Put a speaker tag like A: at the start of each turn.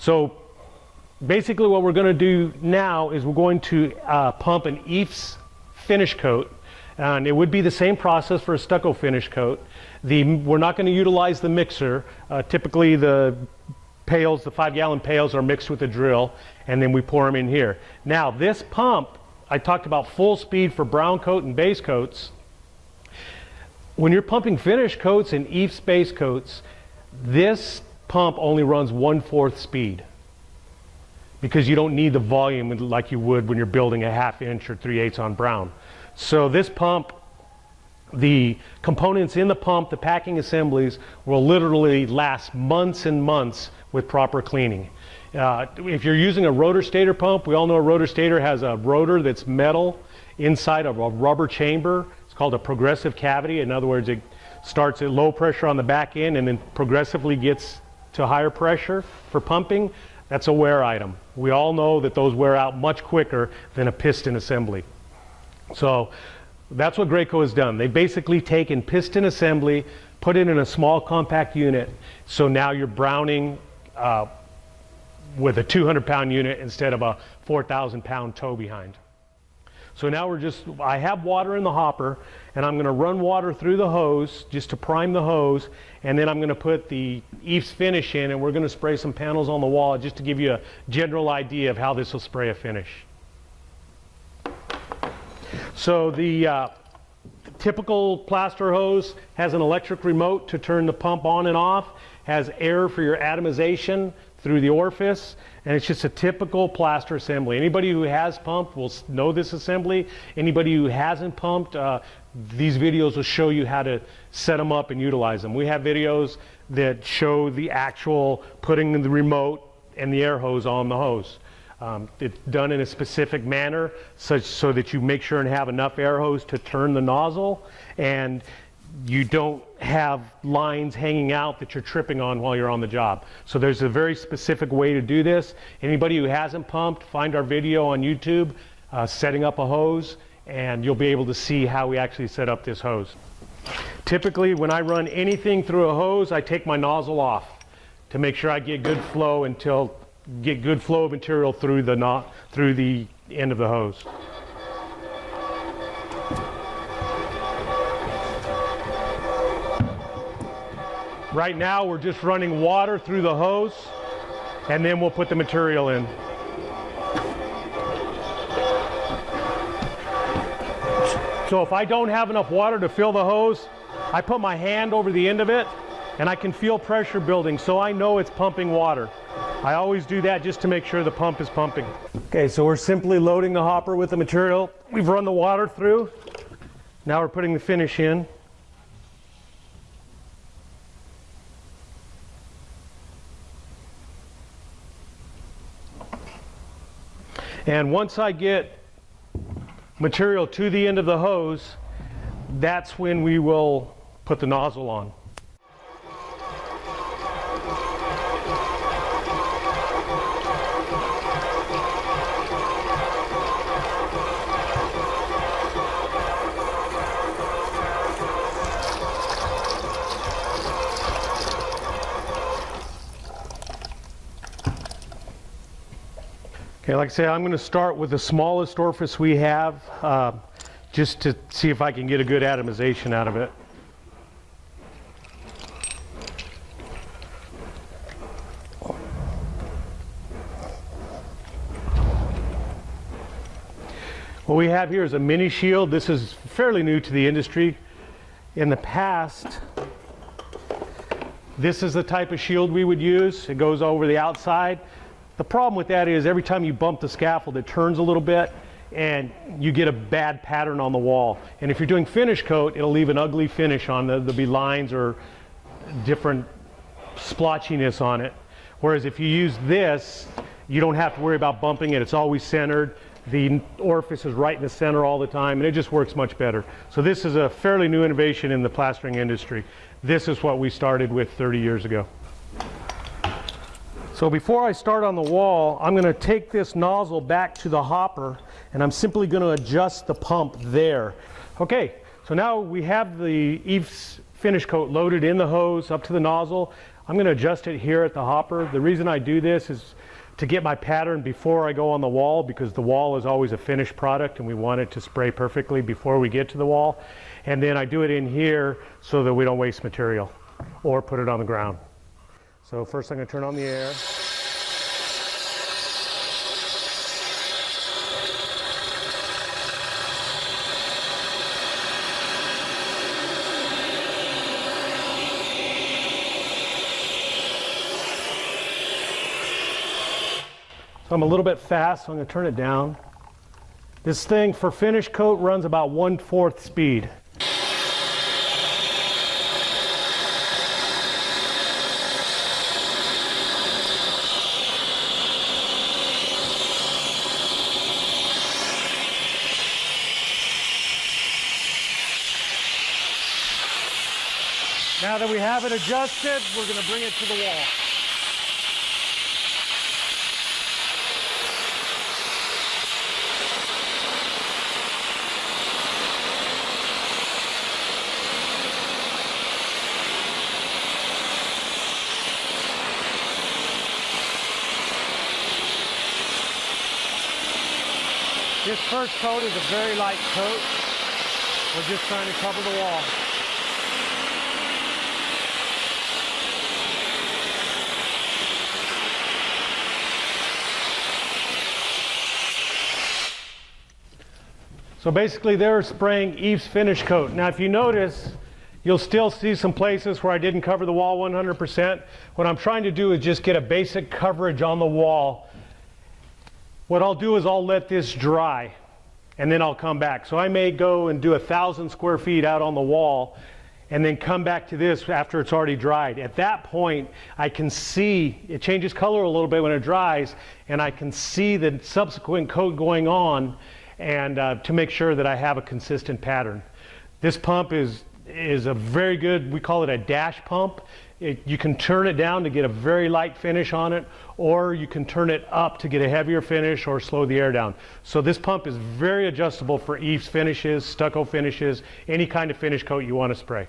A: So basically what we're going to do now is we're going to pump an EIFS finish coat, and it would be the same process for a stucco finish coat. We're not going to utilize the mixer. Typically the pails, the 5-gallon pails, are mixed with a drill, and then we pour them in here. Now this pump, I talked about full speed for brown coat and base coats. When you're pumping finish coats and EIFS base coats, this pump only runs 1/4 speed, because you don't need the volume like you would when you're building a 1/2 inch or 3/8 on brown. So this pump, the components in the pump, the packing assemblies, will literally last months and months with proper cleaning. If you're using a rotor stator pump, we all know a rotor stator has a rotor that's metal inside of a rubber chamber. It's called a progressive cavity. In other words, it starts at low pressure on the back end and then progressively gets to higher pressure for pumping. That's a wear item. We all know that those wear out much quicker than a piston assembly. So that's what Graco has done. They've basically taken piston assembly, put it in a small compact unit, so now you're browning with a 200-pound unit instead of a 4,000-pound tow behind. So now I have water in the hopper, and I'm going to run water through the hose just to prime the hose, and then I'm going to put the EIFS finish in, and we're going to spray some panels on the wall just to give you a general idea of how this will spray a finish. So the typical plaster hose has an electric remote to turn the pump on and off, has air for your atomization through the orifice, and it's just a typical plaster assembly. Anybody who has pumped will know this assembly. Anybody who hasn't pumped, these videos will show you how to set them up and utilize them. We have videos that show the actual putting the remote and the air hose on the hose. It's done in a specific manner so that you make sure and have enough air hose to turn the nozzle, and you don't have lines hanging out that you're tripping on while you're on the job. So there's a very specific way to do this. Anybody who hasn't pumped, find our video on YouTube, setting up a hose, and you'll be able to see how we actually set up this hose. Typically when I run anything through a hose, I take my nozzle off to make sure I get good flow of material through the end of the hose. Right now we're just running water through the hose, and then we'll put the material in. So if I don't have enough water to fill the hose, I put my hand over the end of it and I can feel pressure building, so I know it's pumping water. I always do that just to make sure the pump is pumping. Okay, so we're simply loading the hopper with the material. We've run the water through. Now we're putting the finish in. And once I get material to the end of the hose, that's when we will put the nozzle on. Okay, like I say, I'm going to start with the smallest orifice we have, just to see if I can get a good atomization out of it. What we have here is a mini shield. This is fairly new to the industry. In the past, this is the type of shield we would use. It goes over the outside. The problem with that is every time you bump the scaffold, it turns a little bit and you get a bad pattern on the wall. And if you're doing finish coat, it'll leave an ugly finish on there'll be lines or different splotchiness on it. Whereas if you use this, you don't have to worry about bumping it. It's always centered. The orifice is right in the center all the time, and it just works much better. So this is a fairly new innovation in the plastering industry. This is what we started with 30 years ago. So before I start on the wall, I'm going to take this nozzle back to the hopper, and I'm simply going to adjust the pump there. Okay, so now we have the EIFS finish coat loaded in the hose up to the nozzle. I'm going to adjust it here at the hopper. The reason I do this is to get my pattern before I go on the wall, because the wall is always a finished product and we want it to spray perfectly before we get to the wall. And then I do it in here so that we don't waste material or put it on the ground. So first I'm going to turn on the air. I'm a little bit fast, so I'm going to turn it down. This thing for finish coat runs about 1/4 speed. Now that we have it adjusted, we're going to bring it to the wall. This first coat is a very light coat. We're just trying to cover the wall. So basically they're spraying EIFS finish coat. Now if you notice, you'll still see some places where I didn't cover the wall 100%. What I'm trying to do is just get a basic coverage on the wall. What I'll do is I'll let this dry and then I'll come back. So I may go and do 1,000 square feet out on the wall and then come back to this after it's already dried. At that point, I can see, it changes color a little bit when it dries, and I can see the subsequent coat going on, and to make sure that I have a consistent pattern. This pump is a very good, we call it a dash pump. You can turn it down to get a very light finish on it, or you can turn it up to get a heavier finish or slow the air down. So this pump is very adjustable for EIFS finishes, stucco finishes, any kind of finish coat you want to spray.